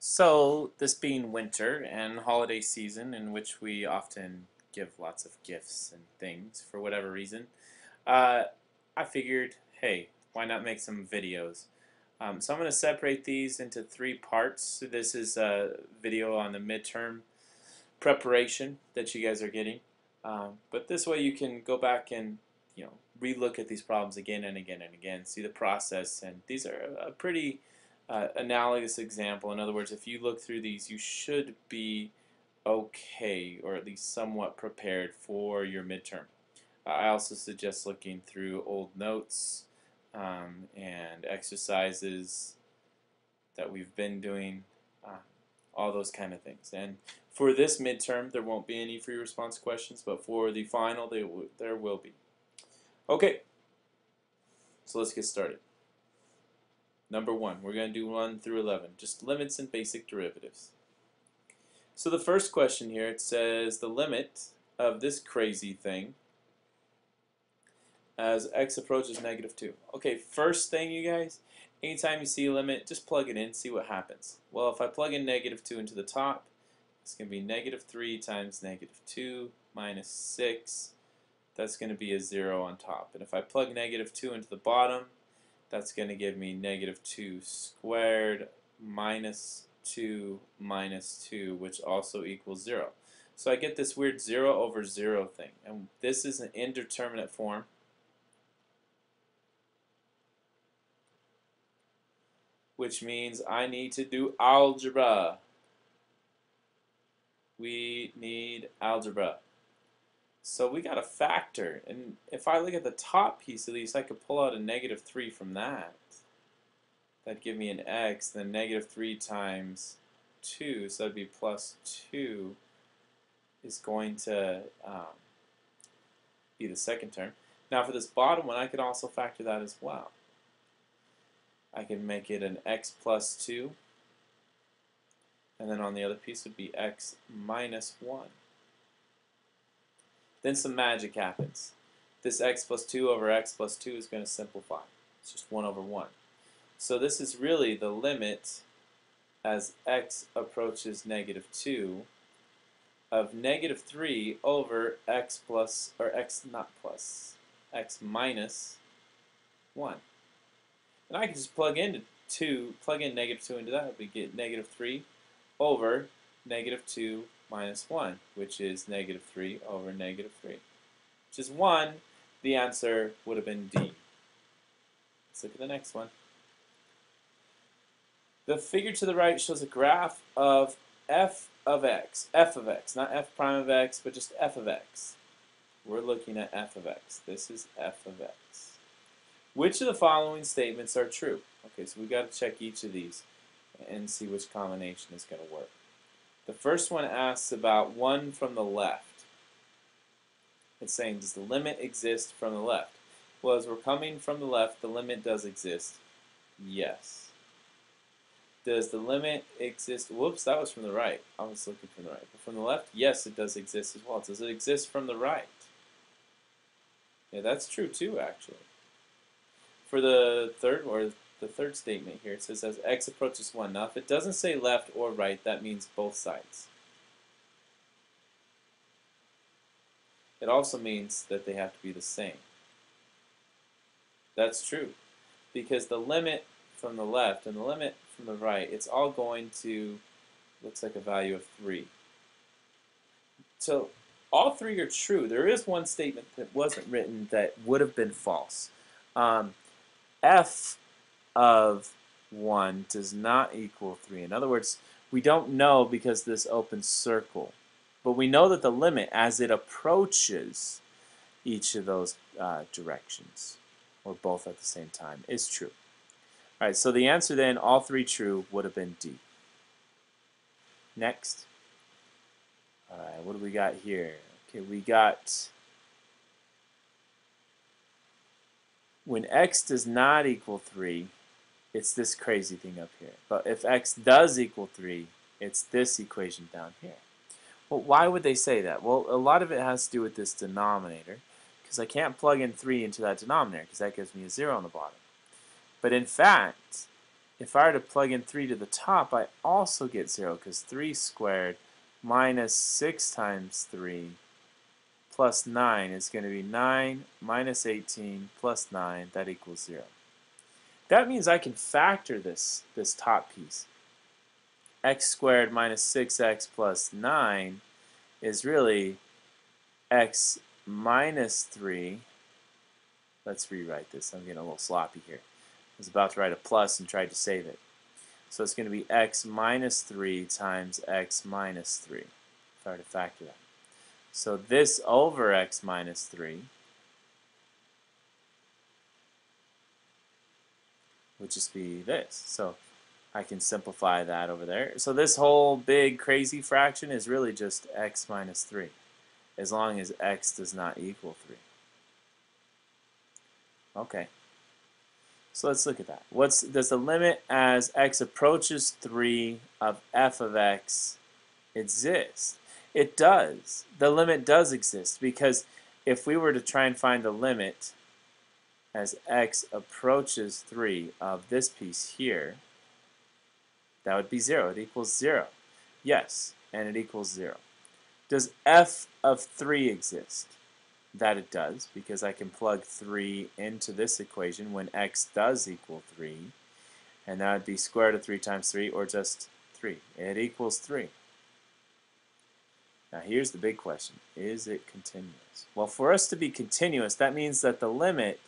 So, this being winter and holiday season, in which we often give lots of gifts and things for whatever reason, uh, I figured, hey, why not make some videos? So I'm going to separate these into three parts. So this is a video on the midterm preparation that you guys are getting. But this way you can go back and relook at these problems again and again and again, see the process, and these are a pretty analogous example. In other words, if you look through these, you should be okay, or at least somewhat prepared for your midterm. I also suggest looking through old notes and exercises that we've been doing, uh, all those kind of things. And for this midterm, there won't be any free response questions, but for the final, there will be. Okay, so let's get started. Number 1, we're going to do 1 through 11, just limits and basic derivatives. So the first question here, it says the limit of this crazy thing as x approaches -2. Okay, first thing, you guys, anytime you see a limit, just plug it in, see what happens. Well, if I plug in -2 into the top, it's going to be -3 times -2 minus 6. That's going to be a 0 on top. And if I plug -2 into the bottom, that's going to give me -2 squared minus 2 minus 2, which also equals 0. So I get this weird 0 over 0 thing. And this is an indeterminate form. Which means I need to do algebra. We need algebra. So we got a factor, and if I look at the top piece at least, I could pull out a -3 from that. That'd give me an x, then -3 times 2, so that'd be plus 2 is going to be the second term. Now for this bottom one, I could also factor that as well. I can make it an x plus 2, and then on the other piece would be x minus 1. Then some magic happens. This x plus 2 over x plus 2 is going to simplify. It's just 1 over 1. So this is really the limit as x approaches -2 of -3 over x plus, or x not plus, x minus 1. And I can just plug in -2 into that. We get -3 over -2 minus 1, which is -3 over -3, which is 1. The answer would have been D. Let's look at the next one. The figure to the right shows a graph of f of x, not f prime of x, but just f of x. We're looking at f of x. This is f of x. Which of the following statements are true? Okay, so we've got to check each of these and see which combination is going to work. The first one asks about 1 from the left. It's saying, does the limit exist from the left? Well, as we're coming from the left, the limit does exist. Yes. Does the limit exist? Whoops, that was from the right. I was looking from the right. But from the left, yes, it does exist as well. Does it exist from the right? Yeah, that's true too, actually. For the third statement here, it says as x approaches 1. Now, if it doesn't say left or right, that means both sides. It also means that they have to be the same. That's true, because the limit from the left and the limit from the right, it's all going to, looks like a value of 3. So all three are true. There is one statement that wasn't written that would have been false. F of 1 does not equal 3. In other words, we don't know because of this open circle. But we know that the limit, as it approaches each of those directions, or both at the same time, is true. All right, so the answer then, all three true, would have been D. Next. All right, what do we got here? Okay, we got when x does not equal 3, it's this crazy thing up here. But if x does equal 3, it's this equation down here. Well, why would they say that? Well, a lot of it has to do with this denominator, because I can't plug in 3 into that denominator, because that gives me a 0 on the bottom. But in fact, if I were to plug in 3 to the top, I also get 0 because 3 squared minus 6 times 3 plus 9 is going to be 9 minus 18 plus 9. That equals 0. That means I can factor this top piece. X squared minus 6x plus 9 is really x minus 3. Let's rewrite this. I'm getting a little sloppy here. I was about to write a plus and tried to save it. So it's going to be x minus 3 times x minus 3, if I were to factor that. So this over x minus 3 would just be this. So I can simplify that over there. So this whole big crazy fraction is really just x minus 3, as long as x does not equal 3. Okay. So let's look at that. Does the limit as x approaches 3 of f of x exist? It does. The limit does exist, because if we were to try and find the limit as x approaches 3 of this piece here, that would be 0. It equals 0. Yes, and it equals 0. Does f of 3 exist? That it does, because I can plug 3 into this equation when x does equal 3, and that would be square root of 3 times 3, or just 3. It equals 3. Now here's the big question. Is it continuous? Well, for us to be continuous, that means that the limit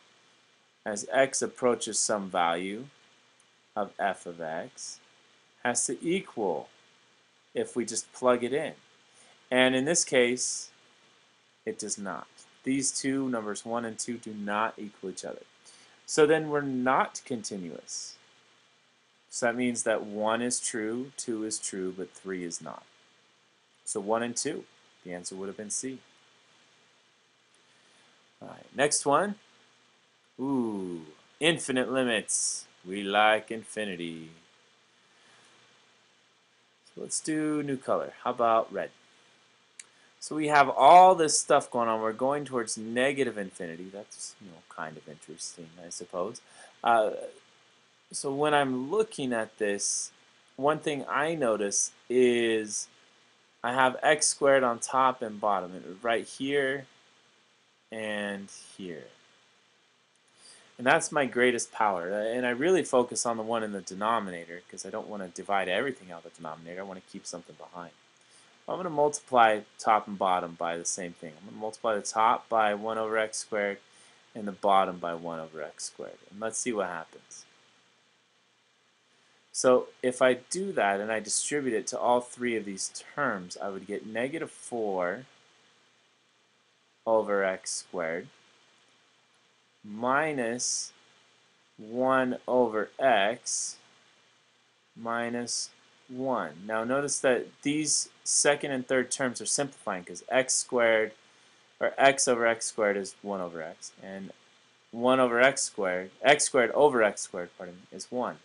as x approaches some value of f of x has to equal if we just plug it in. And in this case, it does not. These two, numbers 1 and 2, do not equal each other. So then we're not continuous. So that means that 1 is true, 2 is true, but 3 is not. So 1 and 2, the answer would have been C. All right, next one. Ooh, infinite limits. We like infinity. So let's do new color. How about red? So we have all this stuff going on. We're going towards negative infinity. That's, kind of interesting, I suppose. So when I'm looking at this, one thing I notice is I have x squared on top and bottom, right here and here. And that's my greatest power. And I really focus on the one in the denominator because I don't want to divide everything out of the denominator. I want to keep something behind. I'm going to multiply top and bottom by the same thing. I'm going to multiply the top by 1 over x squared and the bottom by 1 over x squared. And let's see what happens. So if I do that and I distribute it to all three of these terms, I would get negative 4 over x squared minus 1 over x minus 1. Now notice that these second and third terms are simplifying because x squared, or x over x squared is 1 over x, and 1 over x squared over x squared, pardon me, is 1.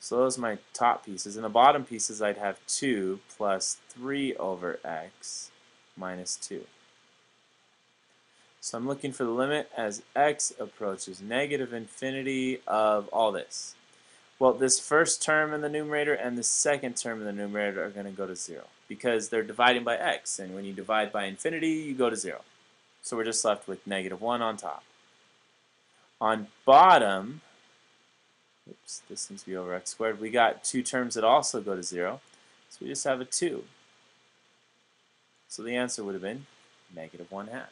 So those are my top pieces. In the bottom pieces I'd have 2 plus 3 over x minus 2. So I'm looking for the limit as x approaches negative infinity of all this. Well, this first term in the numerator and the second term in the numerator are going to go to 0 because they're dividing by x, and when you divide by infinity, you go to 0. So we're just left with negative 1 on top. On bottom, oops, this needs to be over x squared, we got two terms that also go to 0, so we just have a 2. So the answer would have been negative 1/2.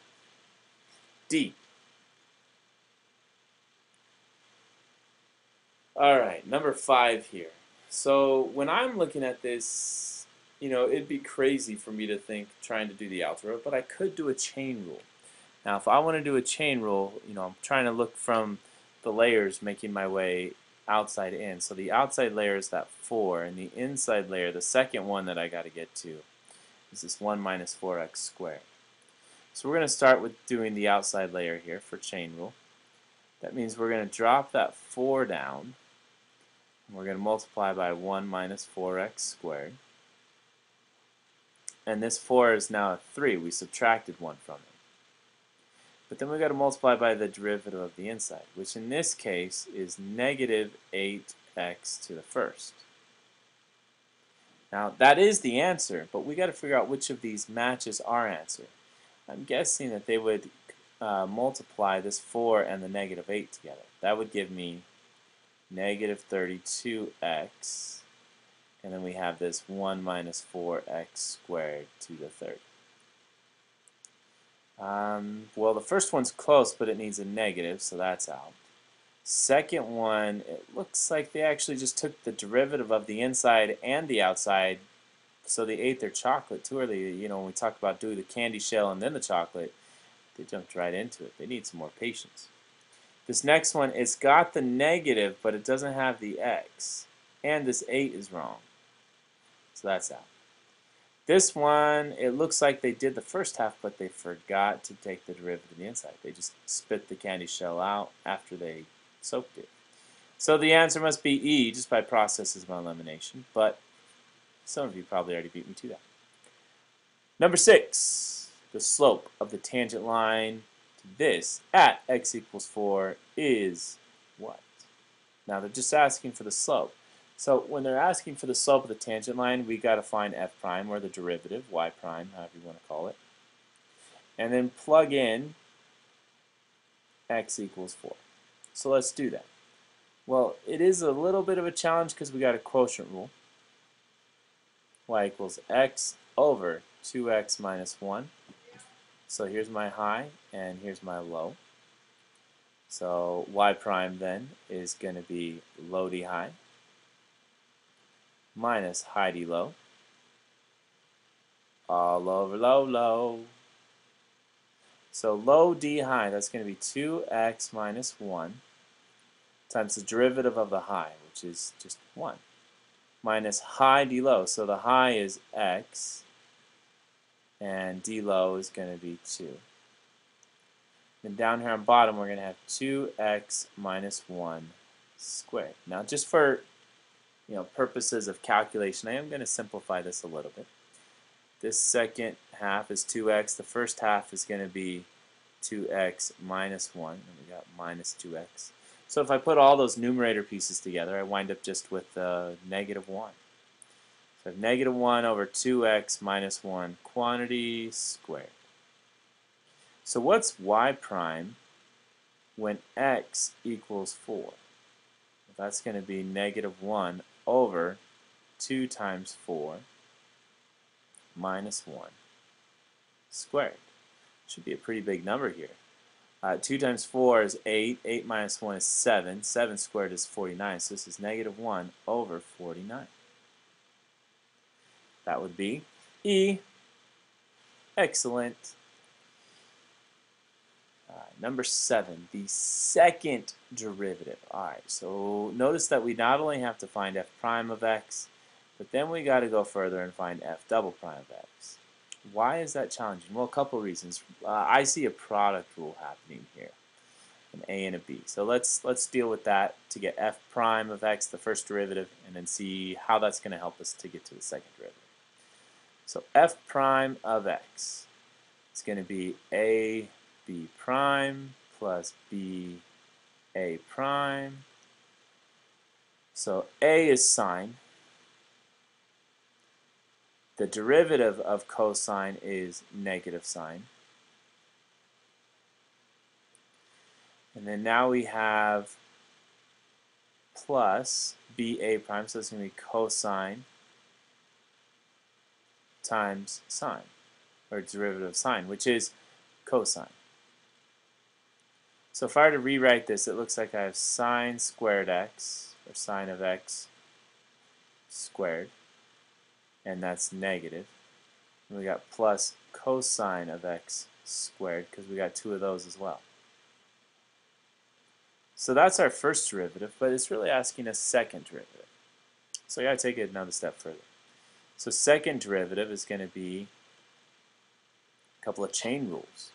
D. Alright, number 5 here. So when I'm looking at this, it'd be crazy for me to think trying to do the algebra, but I could do a chain rule. Now if I want to do a chain rule, I'm trying to look from the layers making my way outside in. So the outside layer is that 4, and the inside layer, the second one that I got to get to, is this 1 minus 4x squared. So we're going to start with doing the outside layer here for chain rule. That means we're going to drop that 4 down. We're going to multiply by 1 minus 4x squared. And this 4 is now a 3. We subtracted 1 from it. But then we got to multiply by the derivative of the inside, which in this case is negative 8x to the first. Now that is the answer, but we got to figure out which of these matches our answer. I'm guessing that they would multiply this 4 and the negative 8 together. That would give me negative 32x, and then we have this 1 minus 4x squared to the third. Well, the first one's close, but it needs a negative, so that's out. Second one, it looks like they actually just took the derivative of the inside and the outside, so they ate their chocolate too early. You know, when we talk about doing the candy shell and then the chocolate, they jumped right into it. They need some more patience. This next one, it's got the negative, but it doesn't have the x, and this 8 is wrong, so that's out. This one, it looks like they did the first half, but they forgot to take the derivative of the inside. They just spit the candy shell out after they soaked it. So the answer must be E, just by processes of elimination, but some of you probably already beat me to that. Number 6, the slope of the tangent line to this at x equals 4 is what? Now they're just asking for the slope. So when they're asking for the slope of the tangent line, we got to find f prime, or the derivative, y prime, however you want to call it, and then plug in x equals 4. So let's do that. Well, it is a little bit of a challenge because we got a quotient rule. Y equals x over 2x minus 1. So here's my high and here's my low. So y prime then is going to be low d high minus high d low all over low low. So low d high, that's going to be 2x minus 1 times the derivative of the high, which is just 1, minus high d low. So the high is x, and d low is going to be 2. Then down here on bottom, we're going to have 2x minus 1 squared. Now just for purposes of calculation, I am going to simplify this a little bit. This second half is 2x. The first half is going to be 2x minus 1, and we got minus 2x. So if I put all those numerator pieces together, I wind up just with negative 1. So I have negative 1 over 2x minus 1 quantity squared. So what's y prime when x equals 4? Well, that's going to be negative 1 over 2 times 4 minus 1 squared. Should be a pretty big number here. 2 times 4 is 8. 8 minus 1 is 7. 7 squared is 49. So this is negative 1 over 49. That would be E. Excellent. Number 7, the second derivative. Alright, so notice that we not only have to find f prime of x, but then we got to go further and find f double prime of x. Why is that challenging? Well, a couple reasons. I see a product rule happening here, an a and a b. So let's deal with that to get f prime of x, the first derivative, and then see how that's going to help us to get to the second derivative. So f prime of x is going to be a b prime plus b a prime. So a is sine. The derivative of cosine is negative sine. And then now we have plus ba prime, so it's going to be cosine times sine, or derivative of sine, which is cosine. So if I were to rewrite this, it looks like I have sine squared x, or sine of x squared, and that's negative. And we got plus cosine of x squared, because we got 2 of those as well. So that's our first derivative, but it's really asking a second derivative. So I got to take it another step further. So second derivative is going to be a couple of chain rules.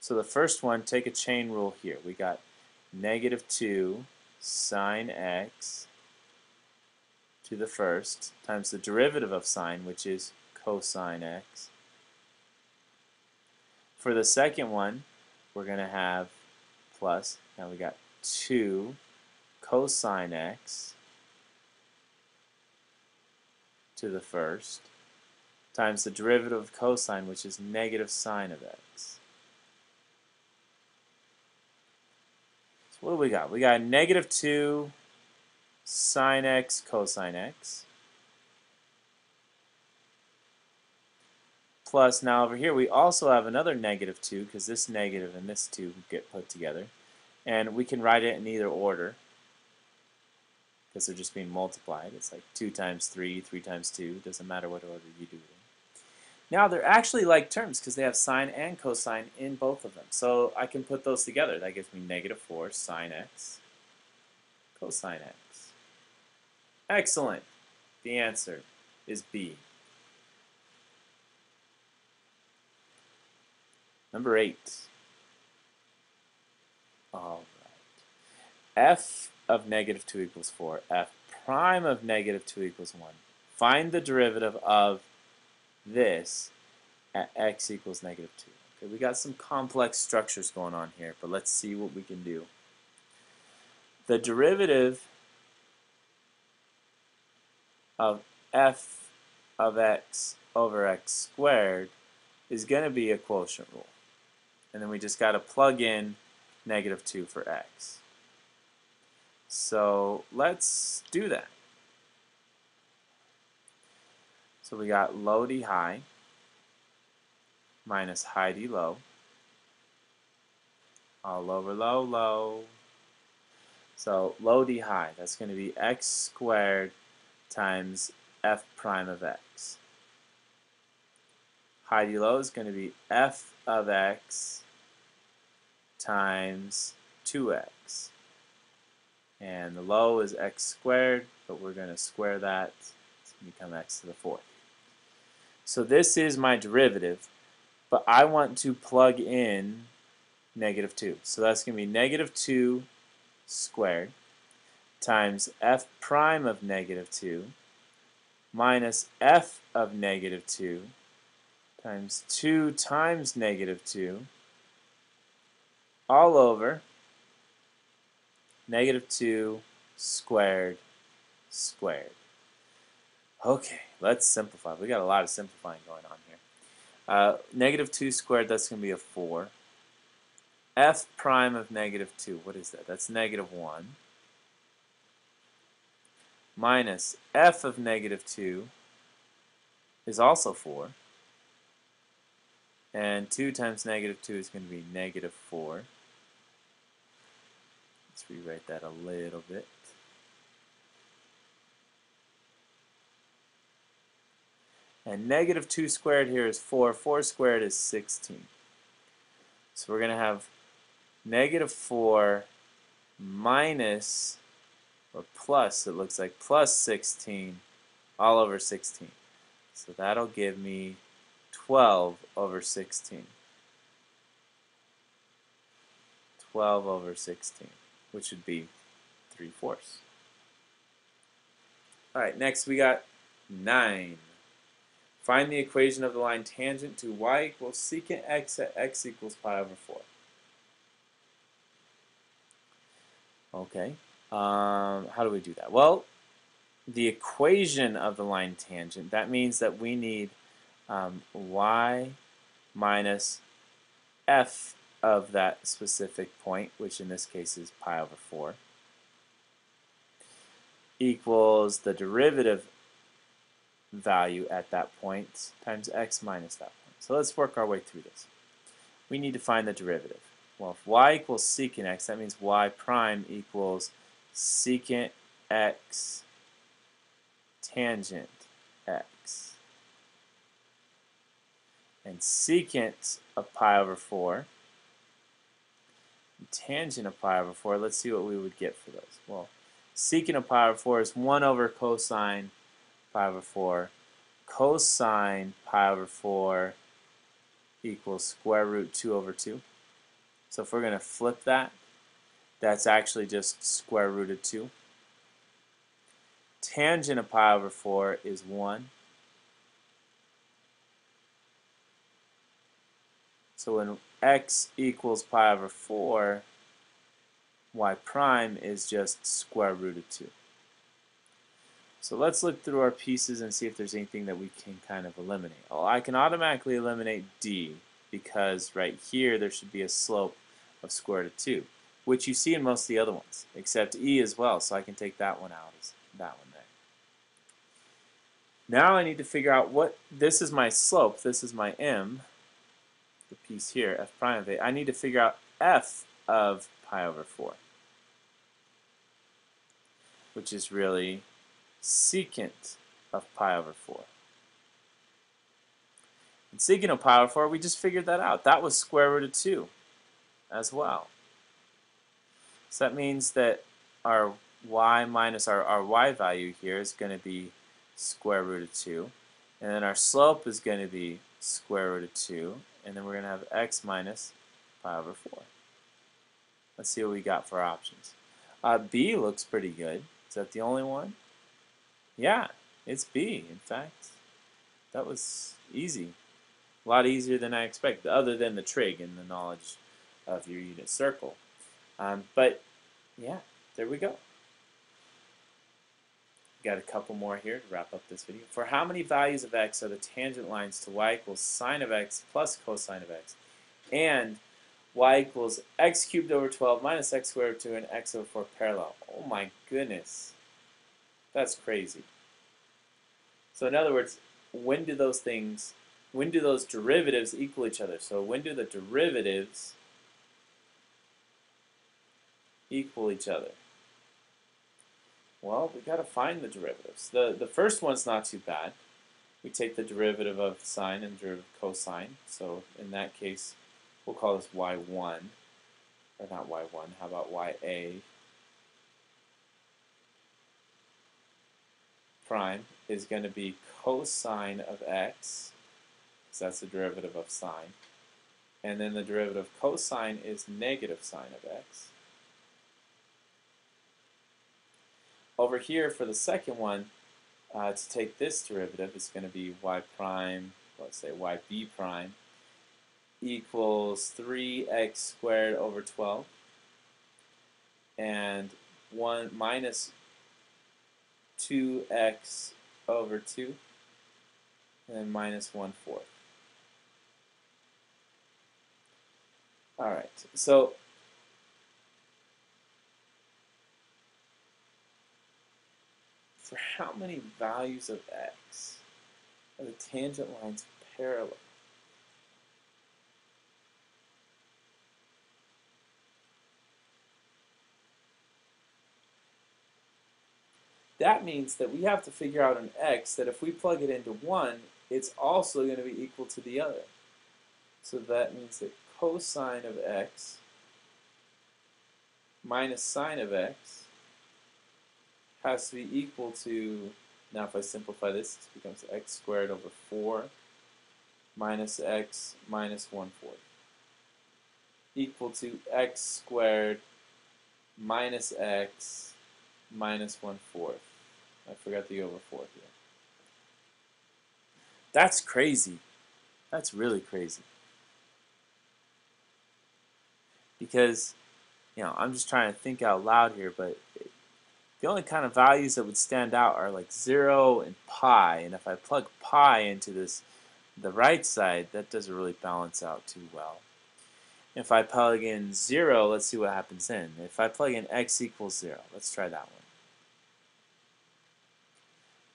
So the first one, take a chain rule here. We got negative 2 sine x to the first times the derivative of sine, which is cosine x. For the second one, we're going to have plus, now we got 2 cosine x to the first times the derivative of cosine, which is negative sine of x. So what do we got? We got negative 2 sine x cosine x plus, now over here we also have another negative 2 because this negative and this 2 get put together. And we can write it in either order because they're just being multiplied. It's like 2 times 3, 3 times 2. Doesn't matter what order you do it in. Now they're actually like terms because they have sine and cosine in both of them. So I can put those together. That gives me negative 4 sine x cosine x. Excellent. The answer is B. Number 8. All right. F of negative 2 equals 4. F prime of negative 2 equals 1. Find the derivative of this at x equals negative 2. Okay, we got some complex structures going on here, but let's see what we can do. The derivative of f of x over x squared is going to be a quotient rule. And then we just got to plug in negative 2 for x. So let's do that. So we got low d high minus high d low all over low, low. So low d high, that's going to be x squared times f prime of x. High d low is going to be f of x times 2x. And the low is x squared, but we're going to square that to become x to the 4th. So this is my derivative, but I want to plug in negative 2. So that's going to be negative 2 squared times f prime of negative 2 minus f of negative 2 times 2 times negative 2 all over negative 2 squared squared. Okay, let's simplify. We got a lot of simplifying going on here. Negative 2 squared, that's going to be a 4. F prime of negative 2, what is that? That's negative 1. Minus f of negative 2 is also 4. And 2 times negative 2 is going to be negative 4. Let's rewrite that a little bit. And negative 2 squared here is 4. 4 squared is 16. So we're going to have negative 4 minus, or plus, it looks like, plus 16 all over 16. So that'll give me 12 over 16. 12 over 16, which would be 3/4. Alright, next we got 9. Find the equation of the line tangent to y equals secant x at x equals pi over 4. Okay, how do we do that? Well, the equation of the line tangent, that means that we need y minus f of that specific point, which in this case is pi over 4, equals the derivative value at that point times x minus that point. So let's work our way through this. We need to find the derivative. Well, if y equals secant x, that means y prime equals secant x tangent x. And secant of pi over 4, and tangent of pi over 4, let's see what we would get for those. Well, secant of pi over 4 is 1 over cosine pi over 4. Cosine pi over 4 equals square root 2 over 2. So if we're going to flip that, that's actually just square root of 2. Tangent of pi over 4 is 1. So when x equals pi over 4, y prime is just square root of 2. So let's look through our pieces and see if there's anything that we can kind of eliminate. Well, I can automatically eliminate d because right here there should be a slope of square root of 2, which you see in most of the other ones, except e as well, so I can take that one out as that one there. Now I need to figure out what, this is my slope, this is my m, the piece here, f prime of 8. I need to figure out f of pi over 4, which is really secant of pi over 4. And secant of pi over 4, we just figured that out. That was square root of 2 as well. So that means that our y minus our y value here is going to be square root of 2. And then our slope is going to be square root of 2. And then we're going to have x minus pi over 4. Let's see what we got for options. B looks pretty good. Is that the only one? Yeah, it's B, in fact. That was easy. A lot easier than I expected, other than the trig and the knowledge of your unit circle. But, yeah, there we go. Got a couple more here to wrap up this video. For how many values of x are the tangent lines to y equals sine of x plus cosine of x, and y equals x cubed over 12 minus x squared over 2 and x over 4 parallel? Oh my goodness. That's crazy. So in other words, when do those derivatives equal each other? So when do the derivatives equal each other? Well, we got to find the derivatives. The first one's not too bad. We take the derivative of sine and derivative of cosine. So in that case, we'll call this y1, or not y1. How about ya prime is going to be cosine of x, because that's the derivative of sine. And then the derivative of cosine is negative sine of x. Over here for the second one, to take this derivative, it's going to be y prime, let's say yb prime, equals 3x squared over 12, and 1 minus 2x over 2, and then minus 1/4. Alright, so for how many values of x are the tangent lines parallel? That means that we have to figure out an x that if we plug it into one, it's also going to be equal to the other. So that means that cosine of x minus sine of x has to be equal to, now if I simplify this, it becomes x squared over 4 minus x minus 1/4 equal to x squared minus x minus 1/4. I forgot the over 4 here. That's crazy. That's really crazy. Because, you know, I'm just trying to think out loud here, but the only kind of values that would stand out are like 0 and pi. And if I plug pi into the right side, that doesn't really balance out too well. If I plug in 0, let's see what happens then. If I plug in x equals 0, let's try that one.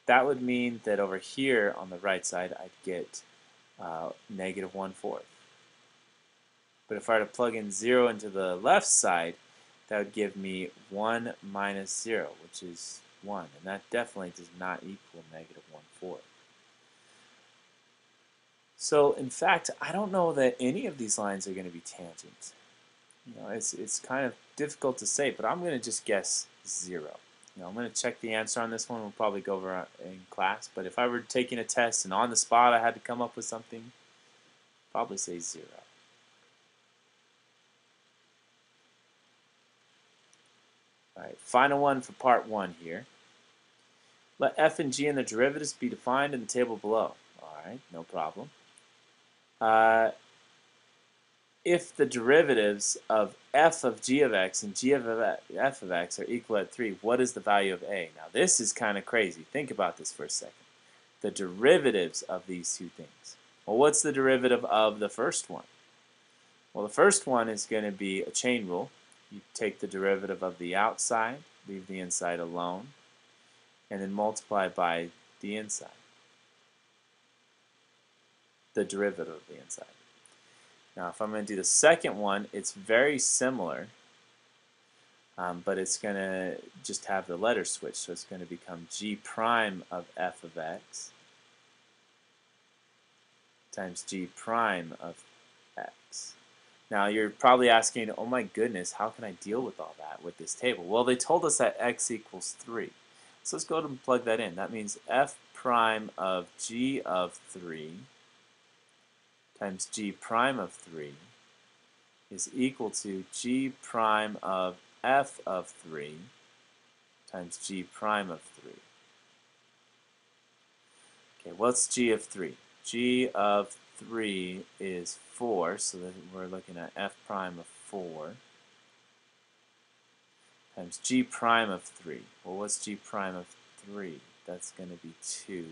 That would mean that over here on the right side, I'd get negative 1/4. But if I were to plug in 0 into the left side, that would give me 1 minus 0, which is 1. And that definitely does not equal negative 1/4. So, in fact, I don't know that any of these lines are going to be tangent. You know, it's kind of difficult to say, but I'm going to just guess 0. You know, I'm going to check the answer on this one. We'll probably go over in class. But if I were taking a test and on the spot I had to come up with something, I'd probably say 0. Alright, final one for part 1 here. Let f and g and their derivatives be defined in the table below. Alright, no problem. if the derivatives of f of g of x and g of f of x are equal at 3, what is the value of a? Now this is kind of crazy. Think about this for a second. The derivatives of these two things. Well, what's the derivative of the first one? Well, the first one is going to be a chain rule. You take the derivative of the outside, leave the inside alone, and then multiply by the inside, the derivative of the inside. Now, if I'm going to do the second one, it's very similar, but it's going to just have the letter switch. So it's going to become g prime of f of x times g prime of x. Now, you're probably asking, oh my goodness, how can I deal with all that with this table? Well, they told us that x equals 3. So let's go ahead and plug that in. That means f prime of g of 3 times g prime of 3 is equal to g prime of f of 3 times g prime of 3. Okay, what's g of 3? G of 3 is 4, so that we're looking at f prime of 4 times g prime of 3. Well, what's g prime of 3? That's going to be 2.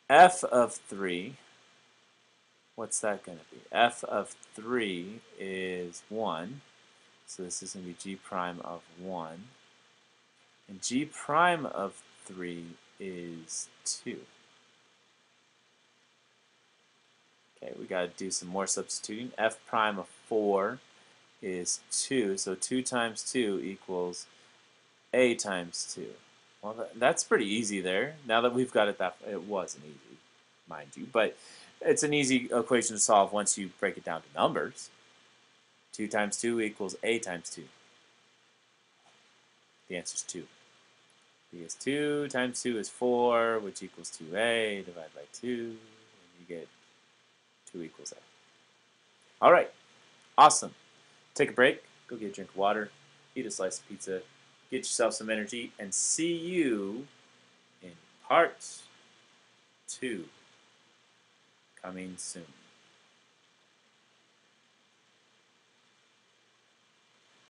F of 3, what's that going to be? F of 3 is 1, so this is going to be g prime of 1. And g prime of 3 is 2. Okay, we got to do some more substituting. F prime of 4 is 2, so 2 times 2 equals a times 2. Well, that's pretty easy there. Now that we've got it it wasn't easy, mind you, but it's an easy equation to solve once you break it down to numbers. 2 times 2 equals a times 2. The answer is 2. Because 2 times 2 is 4, which equals 2a, divided by 2, and you get 2 equals a. All right, awesome. Take a break, go get a drink of water, eat a slice of pizza, get yourself some energy, and see you in part 2 coming soon.